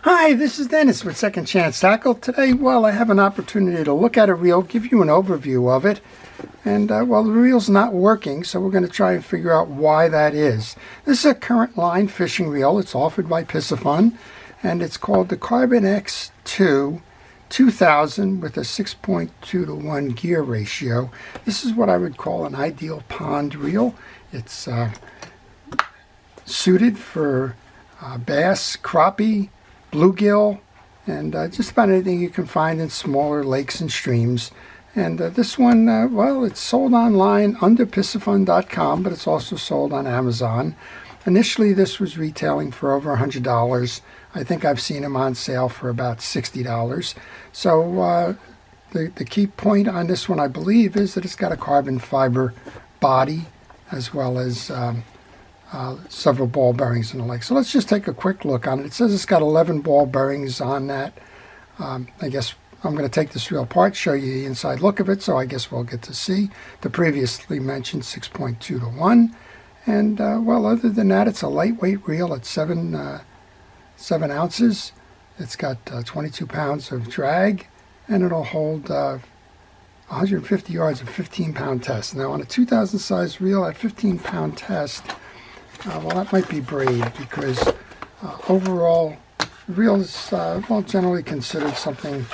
Hi, this is Dennis with Second Chance Tackle. Today, I have an opportunity to look at a reel, give you an overview of it. And, the reel's not working, so we're going to try and figure out why that is. This is a current line fishing reel. It's offered by Piscifun, and it's called the Carbon X II 2000 with a 6.2 to 1 gear ratio. This is what I would call an ideal pond reel. It's suited for bass, crappie, bluegill, and just about anything you can find in smaller lakes and streams. And this one, it's sold online under Piscifun.com, but it's also sold on Amazon. Initially, this was retailing for over $100. I think I've seen them on sale for about $60. So the key point on this one, I believe, is that it's got a carbon fiber body as well as several ball bearings in the leg. So let's just take a quick look on it. It says it's got 11 ball bearings on that. I guess I'm going to take this reel apart, show you the inside look of it, so I guess we'll get to see the previously mentioned 6.2 to 1. And, other than that, it's a lightweight reel at 7 ounces. It's got 22 pounds of drag, and it'll hold 150 yards of 15-pound test. Now, on a 2,000 size reel at 15-pound test, that might be brave, because overall, the reel is generally considered something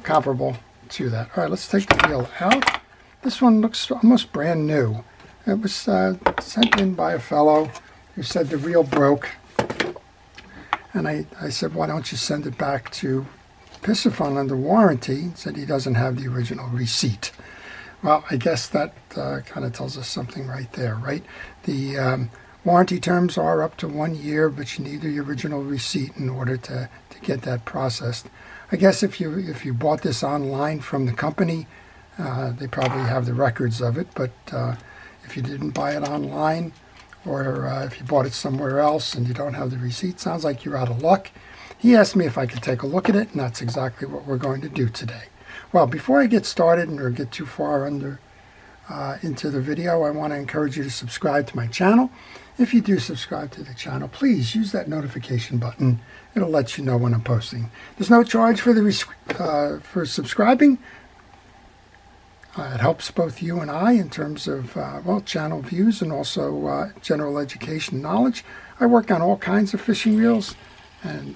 comparable to that. All right, let's take the reel out. This one looks almost brand new. It was sent in by a fellow who said the reel broke, and I said, why don't you send it back to Piscifun under warranty? He said he doesn't have the original receipt. Well, I guess that kind of tells us something right there, right? The warranty terms are up to 1 year, but you need the original receipt in order to get that processed. I guess if you bought this online from the company, they probably have the records of it, but if you didn't buy it online, or if you bought it somewhere else and you don't have the receipt, sounds like you're out of luck. He asked me if I could take a look at it, and that's exactly what we're going to do today. Well, before I get started or get too far into the video, I want to encourage you to subscribe to my channel. If you do subscribe to the channel, please use that notification button. It'll let you know when I'm posting. There's no charge for subscribing. It helps both you and I in terms of channel views and also general education knowledge. I work on all kinds of fishing reels, and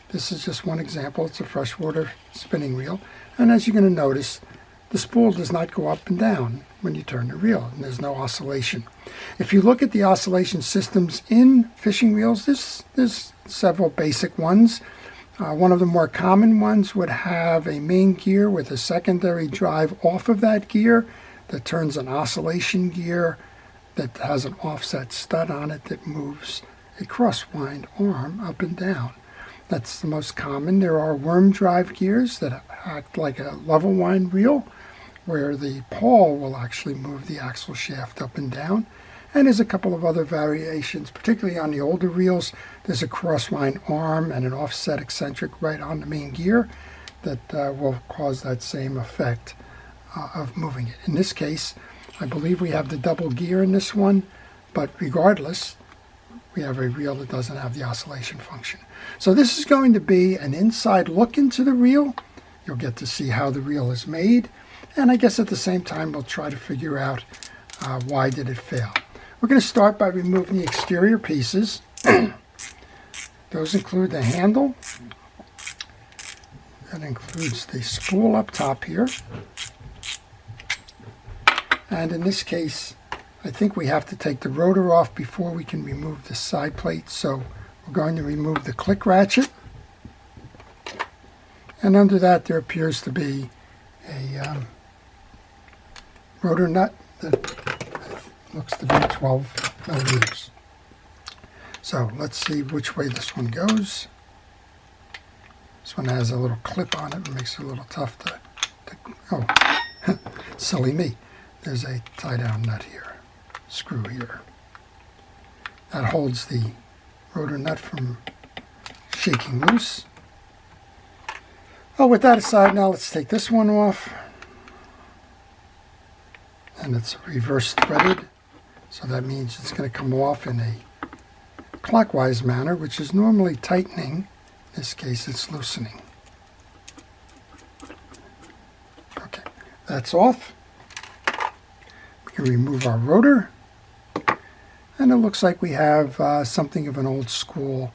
this is just one example. It's a freshwater spinning reel, and as you're going to notice, the spool does not go up and down when you turn the reel, and there's no oscillation. If you look at the oscillation systems in fishing reels, there's several basic ones. One of the more common ones would have a main gear with a secondary drive off of that gear that turns an oscillation gear that has an offset stud on it that moves a crosswind arm up and down. That's the most common. There are worm drive gears that act like a level wind reel, where the pawl will actually move the axle shaft up and down. And there's a couple of other variations, particularly on the older reels. There's a crosswind arm and an offset eccentric right on the main gear that will cause that same effect of moving it. In this case, I believe we have the double gear in this one, but regardless, we have a reel that doesn't have the oscillation function. So this is going to be an inside look into the reel. You'll get to see how the reel is made, and I guess at the same time we'll try to figure out why did it fail. We're going to start by removing the exterior pieces. Those include the handle. That includes the spool up top here. And in this case, I think we have to take the rotor off before we can remove the side plate. So we're going to remove the click ratchet. And under that, there appears to be a rotor nut that looks to be 12 millimeters. So let's see which way this one goes. This one has a little clip on it. It makes it a little tough to silly me. There's a tie-down nut here, screw here. That holds the rotor nut from shaking loose. With that aside, now let's take this one off. And it's reverse threaded. So that means it's going to come off in a clockwise manner, which is normally tightening In this case, it's loosening. Okay, that's off. We can remove our rotor. And it looks like we have something of an old school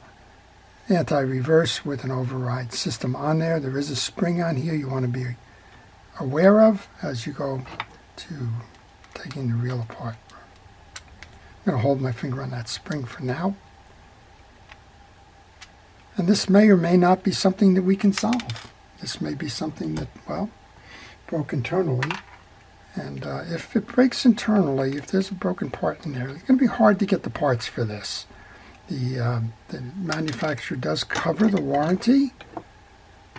anti-reverse with an override system on there. There is a spring on here you want to be aware of as you go to taking the reel apart. I'm going to hold my finger on that spring for now. And this may or may not be something that we can solve. This may be something that, well, broke internally. And if it breaks internally, if there's a broken part in there, it's going to be hard to get the parts for this. The manufacturer does cover the warranty,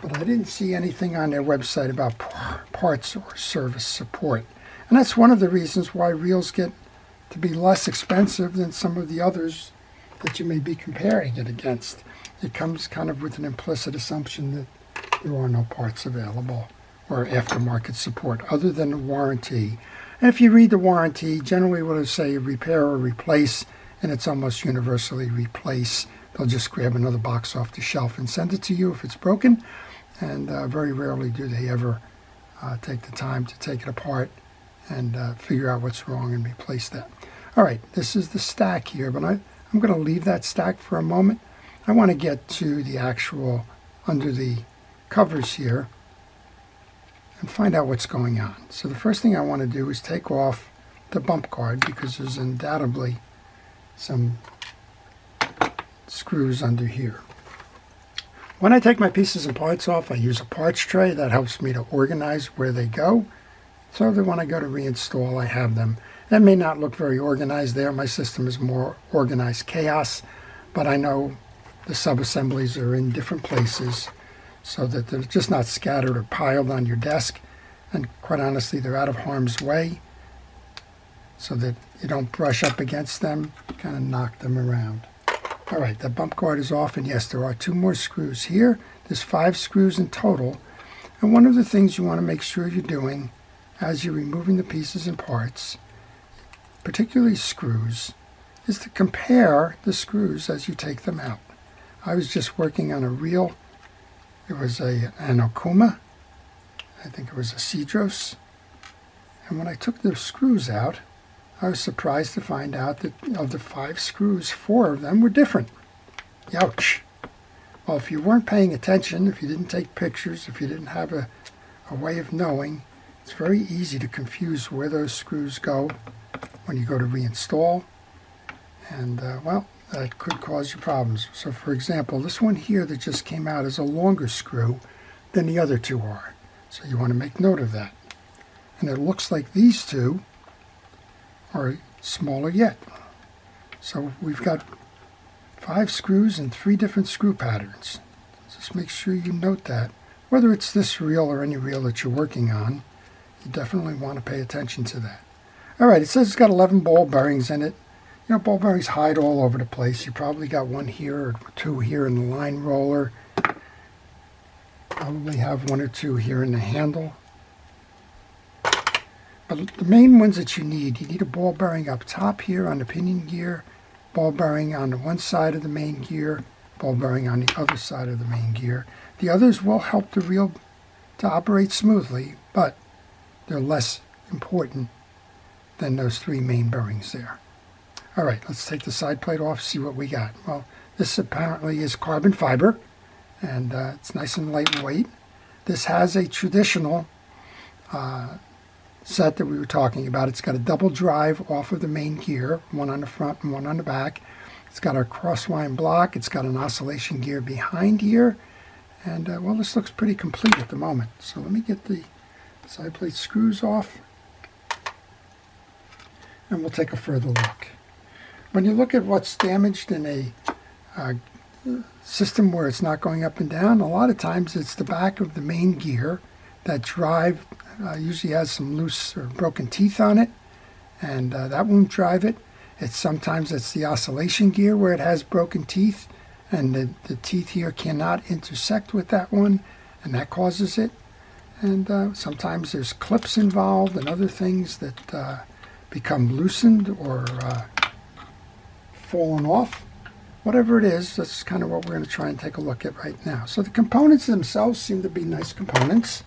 but I didn't see anything on their website about parts or service support. And that's one of the reasons why reels get to be less expensive than some of the others that you may be comparing it against. It comes kind of with an implicit assumption that there are no parts available or aftermarket support other than the warranty. And if you read the warranty, generally what it'll say repair or replace, and it's almost universally replace. They'll just grab another box off the shelf and send it to you if it's broken, and very rarely do they ever take the time to take it apart and figure out what's wrong and replace that. All right, this is the stack here, but I'm going to leave that stack for a moment. I want to get to the actual under the covers here and find out what's going on. So the first thing I want to do is take off the bump guard because there's undoubtedly some screws under here. When I take my pieces and parts off, I use a parts tray. That helps me to organize where they go, so that when I go to reinstall, I have them. That may not look very organized there. My system is more organized chaos, but I know the sub-assemblies are in different places so that they're just not scattered or piled on your desk. And quite honestly, they're out of harm's way so that you don't brush up against them, kind of knock them around. All right, the bump guard is off, and yes, there are 2 more screws here. There's 5 screws in total. And one of the things you want to make sure you're doing as you're removing the pieces and parts, particularly screws, is to compare the screws as you take them out. I was just working on a reel. It was an Okuma. I think it was a Cedros. And when I took the screws out, I was surprised to find out that of the 5 screws, 4 of them were different. Youch. Well, if you weren't paying attention, if you didn't take pictures, if you didn't have a way of knowing, it's very easy to confuse where those screws go when you go to reinstall. And, well, that could cause you problems. So, for example, this one here that just came out is a longer screw than the other 2 are. So you want to make note of that. And it looks like these 2 are smaller yet. So we've got 5 screws and 3 different screw patterns. Just make sure you note that. Whether it's this reel or any reel that you're working on, you definitely want to pay attention to that. All right, it says it's got 11 ball bearings in it. You know, ball bearings hide all over the place. You probably got 1 here or 2 here in the line roller. Probably have 1 or 2 here in the handle. But the main ones that you need a ball bearing up top here on the pinion gear, ball bearing on the one side of the main gear, ball bearing on the other side of the main gear. The others will help the reel to operate smoothly, but they're less important than those 3 main bearings there. All right, let's take the side plate off, see what we got. Well, this apparently is carbon fiber, and it's nice and lightweight. This has a traditional set that we were talking about. It's got a double drive off of the main gear, 1 on the front and 1 on the back. It's got our crosswind block. It's got an oscillation gear behind here. And, well, this looks pretty complete at the moment. So let me get the side plate screws off, and we'll take a further look. When you look at what's damaged in a system where it's not going up and down, a lot of times it's the back of the main gear. That drive usually has some loose or broken teeth on it, and that won't drive it. Sometimes it's the oscillation gear where it has broken teeth, and the teeth here cannot intersect with that one, and that causes it. And sometimes there's clips involved and other things that become loosened or fallen off, whatever it is, that's kind of what we're going to try and take a look at right now. So the components themselves seem to be nice components.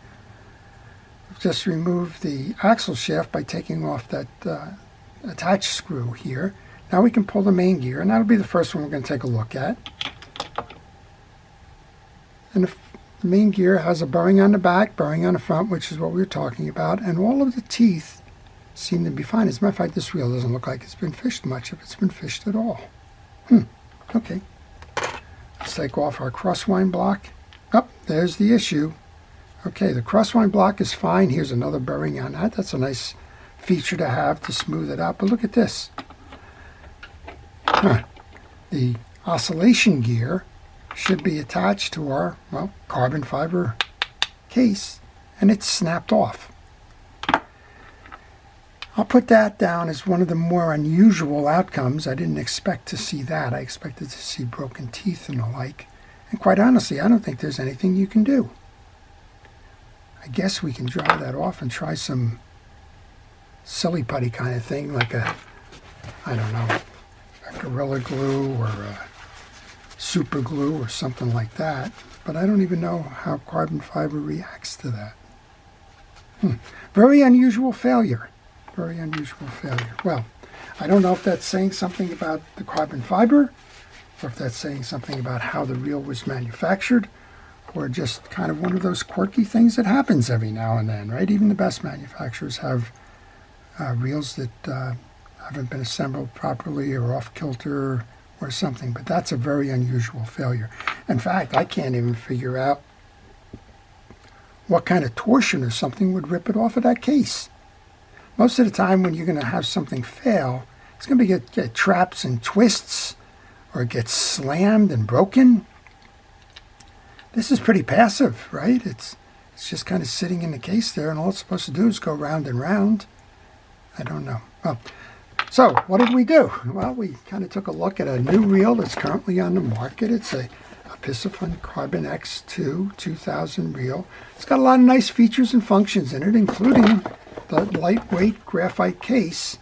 Just remove the axle shaft by taking off that attach screw here. Now we can pull the main gear, and that'll be the first one we're going to take a look at. And the main gear has a bearing on the back, bearing on the front, which is what we were talking about, and all of the teeth seem to be fine. As a matter of fact, this wheel doesn't look like it's been fished much, if it's been fished at all. Okay. Let's take off our crosswind block. Oh, there's the issue. Okay, the crosswind block is fine. Here's another bearing on that. That's a nice feature to have to smooth it out. But look at this. The oscillation gear should be attached to our, well, carbon fiber case, and it's snapped off. I'll put that down as one of the more unusual outcomes. I didn't expect to see that. I expected to see broken teeth and the like. And quite honestly, I don't think there's anything you can do. I guess we can dry that off and try some silly putty kind of thing, like a, I don't know, a Gorilla Glue or a Super Glue or something like that. But I don't even know how carbon fiber reacts to that. Very unusual failure. Very unusual failure. Well, I don't know if that's saying something about the carbon fiber, or if that's saying something about how the reel was manufactured, or just kind of one of those quirky things that happens every now and then, right? Even the best manufacturers have reels that haven't been assembled properly or off kilter or something, but that's a very unusual failure. In fact, I can't even figure out what kind of torsion or something would rip it off of that case. Most of the time when you're going to have something fail, it's going to get traps and twists, or it gets slammed and broken. This is pretty passive, right? It's just kind of sitting in the case there, and all it's supposed to do is go round and round. I don't know. Well, so what did we do? Well, we kind of took a look at a new reel that's currently on the market. It's a Piscifun Carbon X II 2000 reel. It's got a lot of nice features and functions in it, including the lightweight graphite case.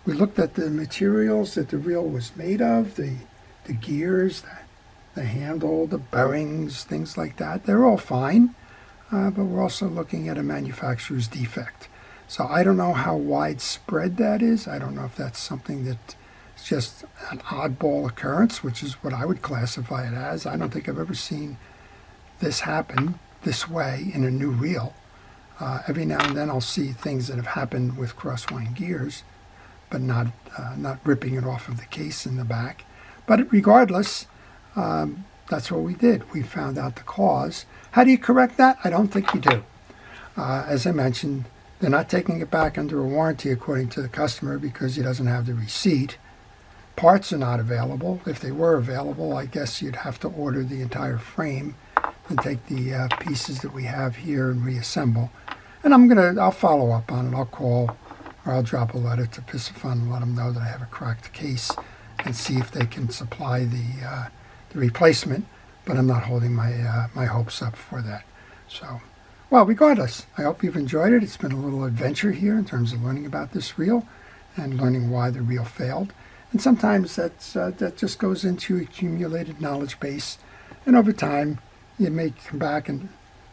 We looked at the materials that the reel was made of, the gears, the handle, the bearings, things like that. They're all fine, but we're also looking at a manufacturer's defect. So I don't know how widespread that is. I don't know if that's something that's just an oddball occurrence, which is what I would classify it as. I don't think I've ever seen this happen this way in a new reel. Every now and then I'll see things that have happened with crosswind gears, but not ripping it off of the case in the back. But regardless, that's what we did. We found out the cause. How do you correct that? I don't think you do. As I mentioned, they're not taking it back under a warranty according to the customer because he doesn't have the receipt. Parts are not available. If they were available, I guess you'd have to order the entire frame and take the pieces that we have here and reassemble. And I'll follow up on it. I'll call or I'll drop a letter to Piscifun and let them know that I have a cracked case and see if they can supply the replacement. But I'm not holding my hopes up for that. So, well, regardless, I hope you've enjoyed it. It's been a little adventure here in terms of learning about this reel and learning why the reel failed. And sometimes that just goes into accumulated knowledge base. And over time, you may come back and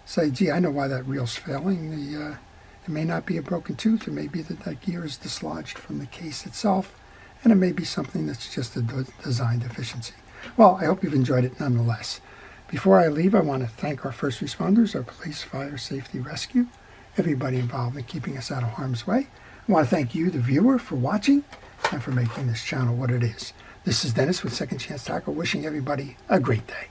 say, gee, I know why that reel's failing. It may not be a broken tooth. It may be that gear is dislodged from the case itself. And it may be something that's just a design deficiency. Well, I hope you've enjoyed it nonetheless. Before I leave, I want to thank our first responders, our police, fire, safety, rescue, everybody involved in keeping us out of harm's way. I want to thank you, the viewer, for watching and for making this channel what it is. This is Dennis with Second Chance Tackle, wishing everybody a great day.